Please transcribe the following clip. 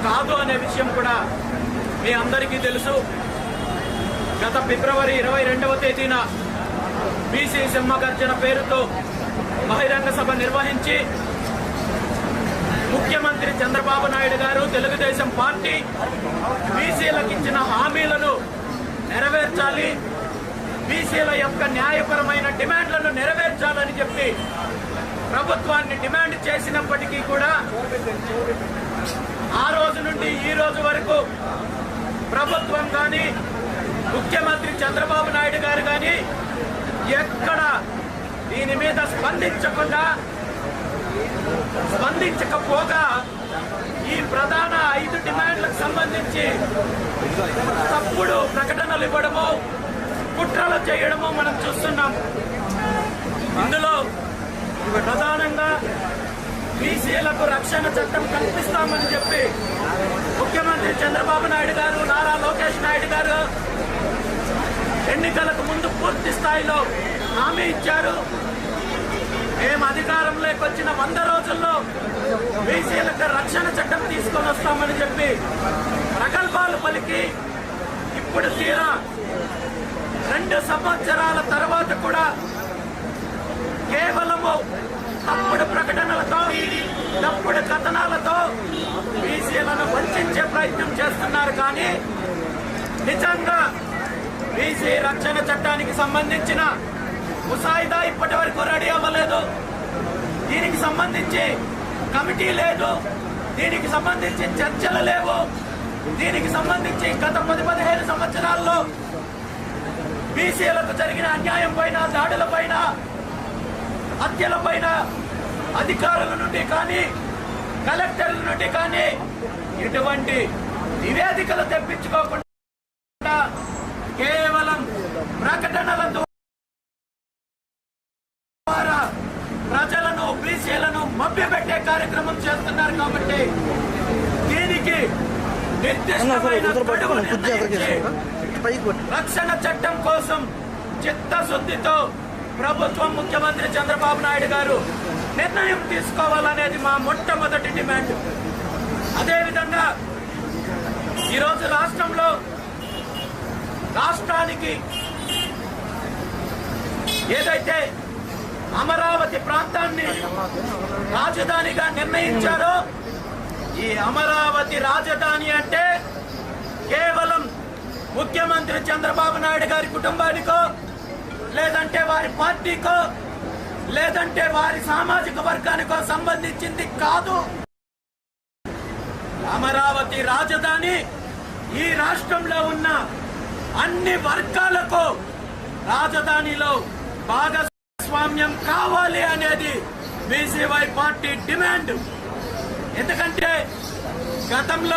కాదు అనే విషయం కూడా మీ అందరికీ తెలుసు. గత ఫిబ్రవరి 22వ తేదీన బీసీ సింహగర్జన పేరుతో బహిరంగ సభ నిర్వహించి ముఖ్యమంత్రి చంద్రబాబు నాయుడు గారు, తెలుగుదేశం పార్టీ బీసీలకు ఇచ్చిన హామీలను నెరవేర్చాలి, బీసీల యొక్క న్యాయపరమైన డిమాండ్లను నెరవేర్చాలని చెప్పి ప్రభుత్వాన్ని డిమాండ్ చేసినప్పటికీ కూడా ఆ రోజు నుండి ఈ రోజు వరకు ప్రభుత్వం కానీ ముఖ్యమంత్రి చంద్రబాబు నాయుడు గారు కానీ ఎక్కడ దీని మీద స్పందించకపోగా ఈ ప్రధాన 5 డిమాండ్లకు సంబంధించి తప్పుడు ప్రకటనలు ఇవ్వడము, కుట్రలు చేయడము మనం చూస్తున్నాం. ఇందులో ప్రధానంగా బీసీలకు రక్షణ చట్టం కల్పిస్తామని చెప్పి ముఖ్యమంత్రి చంద్రబాబు నాయుడు గారు, నారా లోకేష్ నాయుడు గారు ఎన్నికలకు ముందు పూర్తి స్థాయిలో హామీ ఇచ్చారు. మేము అధికారంలోకి వచ్చిన 100 రోజుల్లో బీసీలకు రక్షణ చట్టం తీసుకొని వస్తామని చెప్పి ప్రగల్భాలు పలికి ఇప్పుడు తీరా 2 సంవత్సరాల తర్వాత కూడా కేవలము తప్పుడు ప్రకటనలతో, తప్పుడు కథనాలతో బీసీలను వంచే ప్రయత్నం చేస్తున్నారు. కానీ నిజంగా బీసీ రక్షణ చట్టానికి సంబంధించిన ముసాయిదా ఇప్పటి వరకు రెడీ అవ్వలేదు. దీనికి సంబంధించి కమిటీ లేదు, దీనికి సంబంధించి చర్చలు లేవు, దీనికి సంబంధించి గత 10-15 సంవత్సరాల్లో బీసీలకు జరిగిన అన్యాయం పైన, దాడుల పైన, హత్యల పైన అధికారుల నుండి కానీ, కలెక్టర్ల నుండి కానీ ఇటువంటి నివేదికలు తెప్పించుకోకుండా కేవలం ప్రకటనల ద్వారా ప్రజలను, బీసీలను మభ్యపెట్టే కార్యక్రమం చేస్తున్నారు. కాబట్టి దీనికి నిర్దిష్టమైన రక్షణ చట్టం కోసం చిత్తశుద్ధితో ప్రభుత్వం, ముఖ్యమంత్రి చంద్రబాబు నాయుడు గారు నిర్ణయం తీసుకోవాలనేది మా మొట్టమొదటి డిమాండ్. అదేవిధంగా ఈరోజు రాష్ట్రానికి ఏదైతే అమరావతి ప్రాంతాన్ని రాజధానిగా నిర్ణయించారో, ఈ అమరావతి రాజధాని అంటే కేవలం ముఖ్యమంత్రి చంద్రబాబు నాయుడు గారి కుటుంబానికో, లేదంటే వారి పార్టీకో, లేదంటే వారి సామాజిక వర్గానికో సంబంధించింది కాదు. అమరావతి రాజధాని ఈ రాష్ట్రంలో ఉన్న అన్ని వర్గాలకు రాజధానిలో భాగస్వామ్యం కావాలి అనేది బీసీవై పార్టీ డిమాండ్. ఎందుకంటే గతంలో